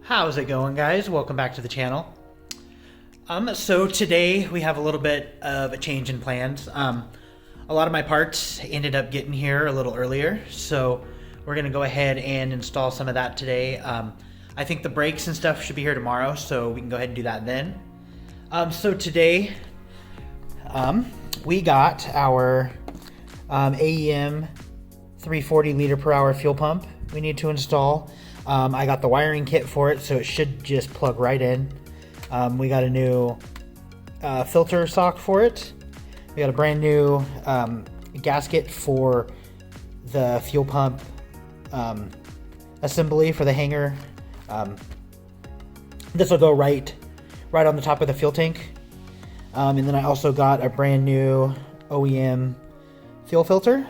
How's it going, guys? Welcome back to the channel. So today we have a little bit of a change in plans. A lot of my parts ended up getting here a little earlier, so we're gonna go ahead and install some of that today. I think the brakes and stuff should be here tomorrow, so we can go ahead and do that then. So today we got our AEM 340 liter per hour fuel pump we need to install. I got the wiring kit for it, so it should just plug right in. We got a new filter sock for it. We got a brand new gasket for the fuel pump assembly for the hanger. This will go right on the top of the fuel tank. And then I also got a brand new OEM fuel filter.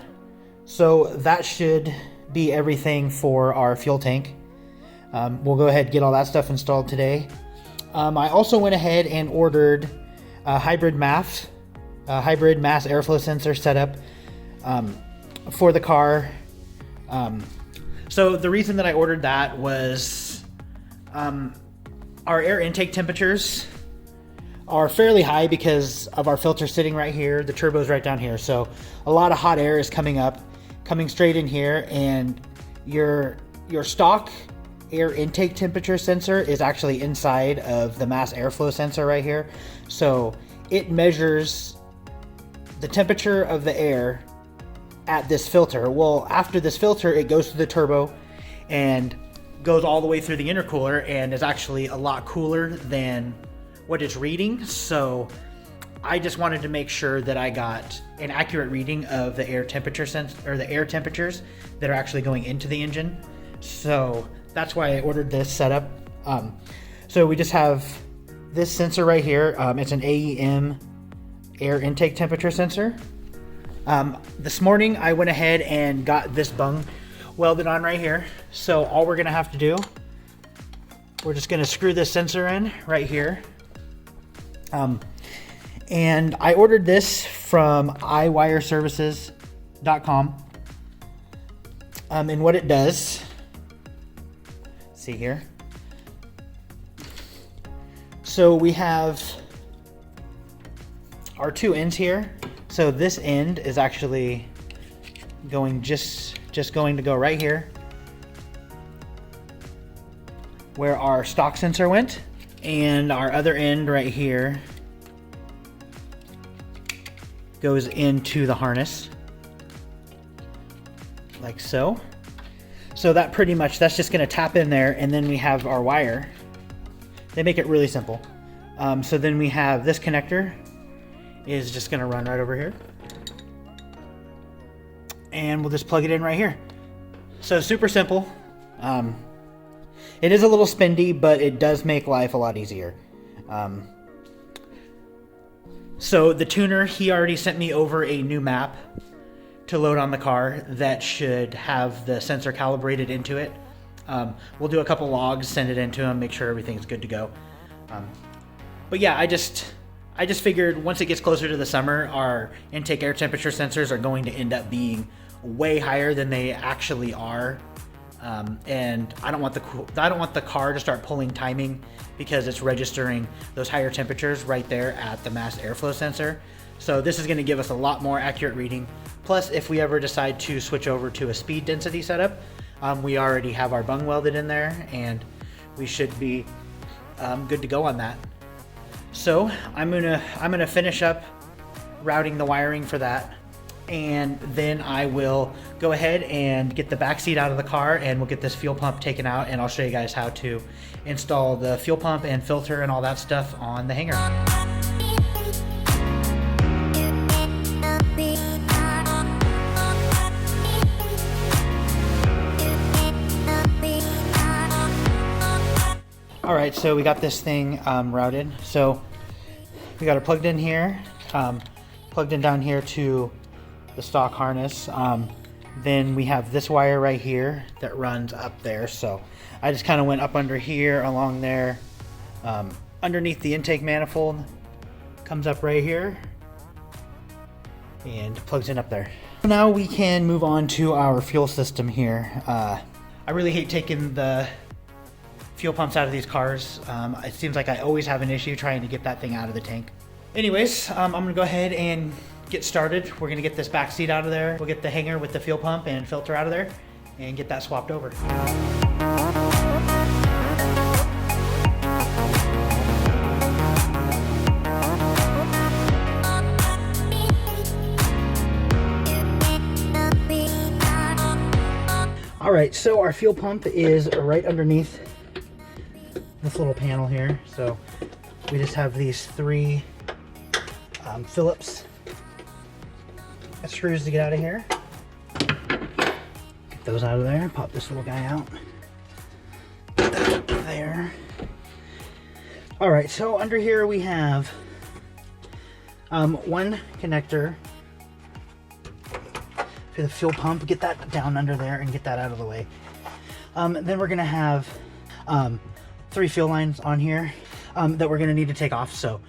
So that should be everything for our fuel tank. We'll go ahead and get all that stuff installed today. I also went ahead and ordered a Hybrid MAF, Hybrid Mass Airflow Sensor setup for the car. So the reason that I ordered that was our air intake temperatures are fairly high because of our filter sitting right here. The turbo's right down here. So a lot of hot air is coming straight in here, and your stock air intake temperature sensor is actually inside of the mass airflow sensor right here. So it measures the temperature of the air at this filter. Well, after this filter, it goes to the turbo and goes all the way through the intercooler and is actually a lot cooler than what it's reading. So I just wanted to make sure that I got an accurate reading of the air temperature or the air temperatures that are actually going into the engine. So that's why I ordered this setup. So we just have this sensor right here. It's an AEM air intake temperature sensor. This morning I went ahead and got this bung welded on right here. So all we're gonna have to do, we're just gonna screw this sensor in right here. And I ordered this from iwireservices.com. And what it does, see here. So we have our two ends here. So this end is actually going just going to go right here where our stock sensor went, and our other end right here goes into the harness like so. So that pretty much, that's just gonna tap in there, and then we have our wire. They make it really simple. So then we have this connector is just gonna run right over here, and we'll just plug it in right here. So super simple. It is a little spendy, but it does make life a lot easier. So the tuner, he already sent me over a new map to load on the car that should have the sensor calibrated into it. We'll do a couple logs, send it into him, make sure everything's good to go. But yeah, I just figured once it gets closer to the summer, our intake air temperature sensors are going to end up being way higher than they actually are. And I don't want the car to start pulling timing because it's registering those higher temperatures right there at the mass airflow sensor. So this is going to give us a lot more accurate reading. Plus, if we ever decide to switch over to a speed density setup, we already have our bung welded in there, and we should be good to go on that. So I'm gonna finish up routing the wiring for that, and then I will go ahead and get the back seat out of the car, and we'll get this fuel pump taken out, and I'll show you guys how to install the fuel pump and filter and all that stuff on the hanger. All right, so we got this thing routed. So we got it plugged in here, plugged in down here to the stock harness. Then we have this wire right here that runs up there. So I just kind of went up under here, along there, underneath the intake manifold, comes up right here and plugs in up there. Now we can move on to our fuel system here. I really hate taking the fuel pumps out of these cars. It seems like I always have an issue trying to get that thing out of the tank. Anyways, I'm gonna go ahead and get started. We're gonna get this back seat out of there. We'll get the hanger with the fuel pump and filter out of there and get that swapped over. All right, so our fuel pump is right underneath this little panel here. So we just have these 3 Phillips screws to get out of here. Get those out of there, pop this little guy out. Put that there. All right, so under here we have one connector for the fuel pump. Get that down under there and get that out of the way. Then we're gonna have 3 fuel lines on here that we're gonna need to take off. So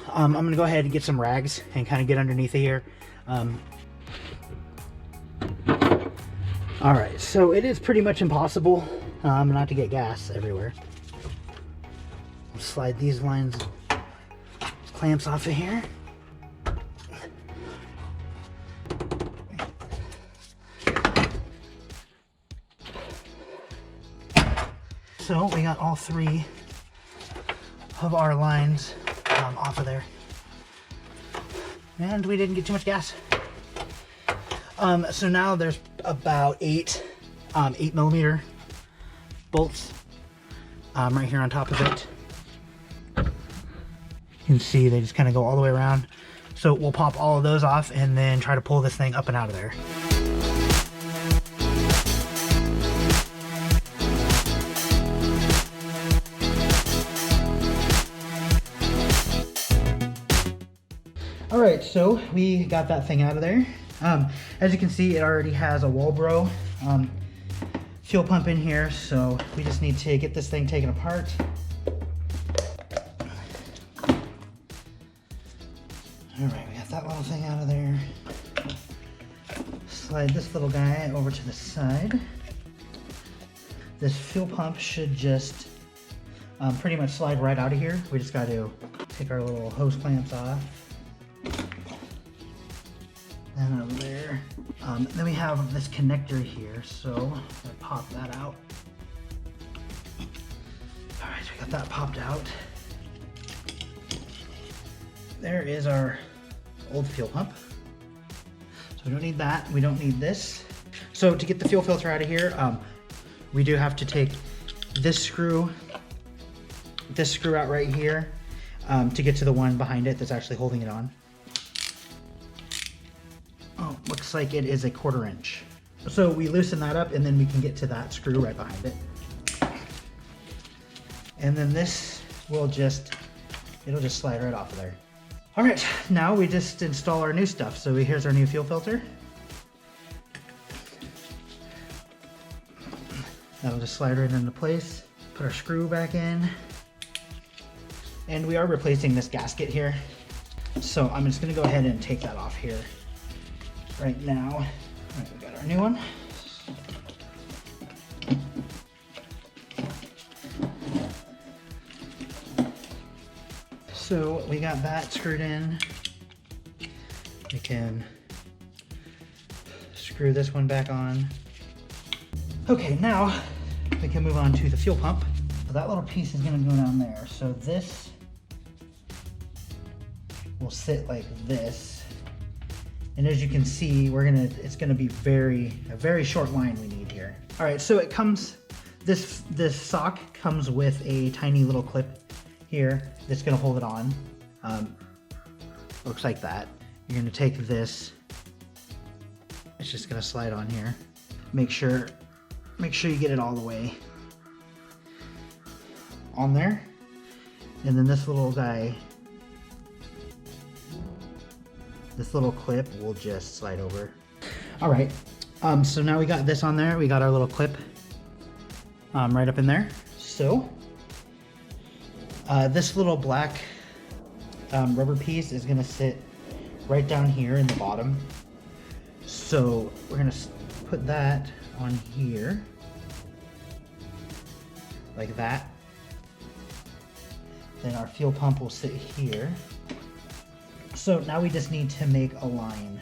I'm gonna go ahead and get some rags and kind of get underneath of here. All right, so it is pretty much impossible not to get gas everywhere. I'll slide these lines, clamps off of here. So we got all 3 of our lines off of there, and we didn't get too much gas. So now there's about 8 8mm bolts right here on top of it. You can see they just kind of go all the way around. So we'll pop all of those off and then try to pull this thing up and out of there. All right, so we got that thing out of there. As you can see, it already has a Walbro fuel pump in here, so we just need to get this thing taken apart. All right, we got that little thing out of there. Slide this little guy over to the side. This fuel pump should just pretty much slide right out of here. We just got to take our little hose clamps off. And over there. Then we have this connector here, so I'm gonna pop that out. All right, so we got that popped out. There is our old fuel pump. So we don't need that, we don't need this. So to get the fuel filter out of here, we do have to take this screw out right here to get to the one behind it that's actually holding it on. Oh, looks like it is a 1/4 inch. So we loosen that up and then we can get to that screw right behind it. And then this will it'll just slide right off of there. All right, now we just install our new stuff. So here's our new fuel filter. That'll just slide right into place. Put our screw back in. And we are replacing this gasket here. So I'm just gonna go ahead and take that off here right now. All right, we got our new one. So we got that screwed in. We can screw this one back on. Okay, now we can move on to the fuel pump. So that little piece is gonna go down there. So this will sit like this. And as you can see, it's gonna be a very short line we need here. All right, so it comes, this sock comes with a tiny little clip here that's gonna hold it on. Looks like that. You're gonna take this, it's just gonna slide on here. Make sure you get it all the way on there. And then this little guy, this little clip will just slide over. All right, so now we got this on there. We got our little clip right up in there. So this little black rubber piece is gonna sit right down here in the bottom. So we're gonna put that on here. like that. Then our fuel pump will sit here. So now we just need to make a line.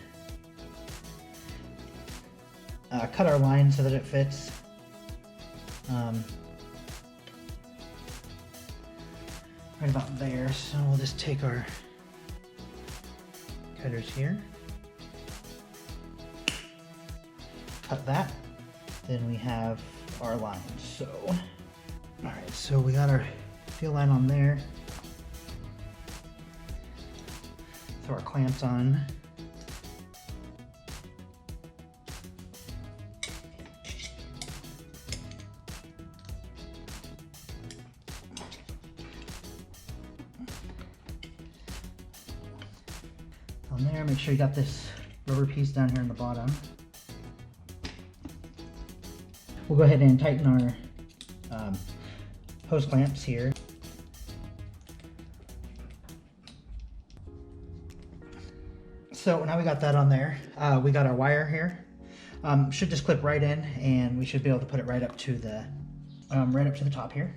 Cut our line so that it fits. Right about there. So we'll just take our cutters here. Cut that. Then we have our line. So, all right, so we got our fuel line on there. Throw our clamps on. On there, make sure you got this rubber piece down here in the bottom. We'll go ahead and tighten our hose clamps here. So now we got that on there. We got our wire here. Should just clip right in, and we should be able to put it right up to the top here.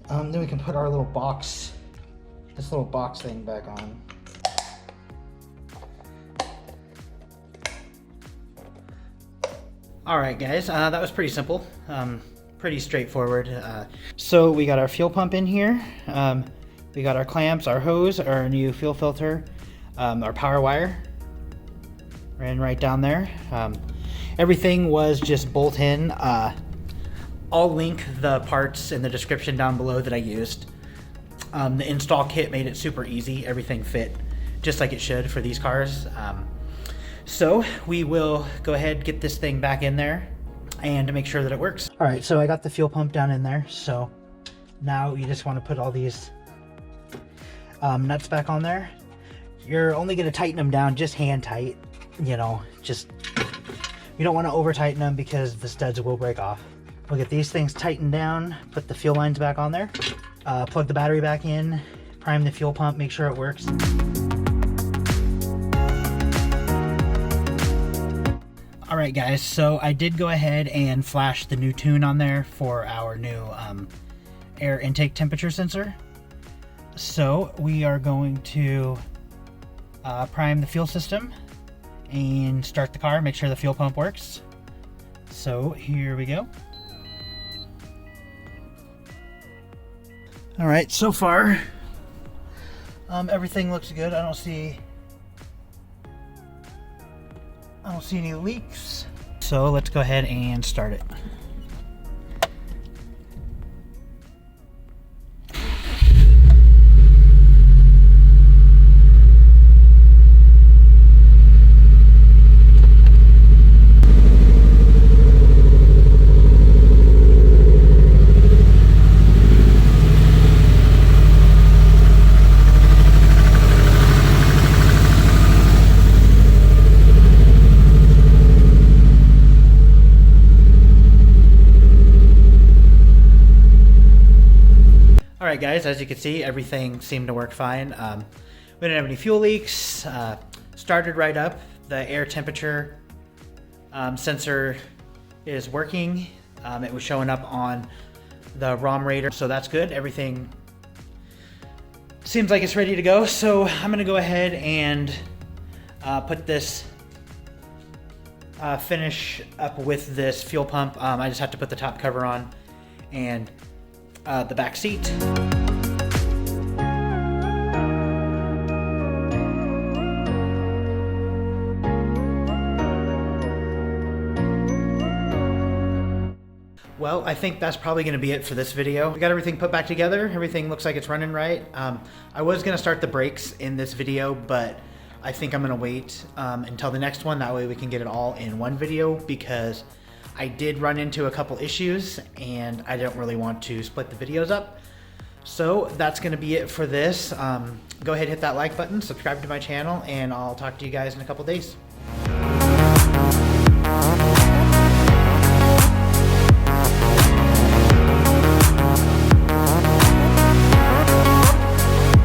Then we can put our little box, this little box thing back on. All right, guys, that was pretty simple, pretty straightforward. So we got our fuel pump in here. We got our clamps, our hose, our new fuel filter, our power wire ran right down there. Everything was just bolt in. I'll link the parts in the description down below that I used. The install kit made it super easy. Everything fit just like it should for these cars. So we will go ahead and get this thing back in there and to make sure that it works. All right, so I got the fuel pump down in there. So now you just want to put all these nuts back on there. You're only going to tighten them down just hand tight, you know, just, you don't want to over tighten them because the studs will break off. We'll get these things tightened down, put the fuel lines back on there, plug the battery back in, prime the fuel pump, make sure it works. All right, guys, so I did go ahead and flash the new tune on there for our new air intake temperature sensor. So we are going to prime the fuel system and start the car, make sure the fuel pump works. So here we go. All right, so far everything looks good. I don't see any leaks. So let's go ahead and start it. Alright guys, as you can see, everything seemed to work fine. We didn't have any fuel leaks, started right up. The air temperature sensor is working. It was showing up on the ROM radar, so that's good. Everything seems like it's ready to go. So I'm going to go ahead and put this, finish up with this fuel pump. I just have to put the top cover on and the back seat. Well, I think that's probably going to be it for this video. We got everything put back together. Everything looks like it's running right. I was going to start the brakes in this video, but I think I'm going to wait until the next one. That way we can get it all in one video, because I did run into a couple issues and I don't really want to split the videos up. So that's going to be it for this. Go ahead, hit that like button, subscribe to my channel, and I'll talk to you guys in a couple days.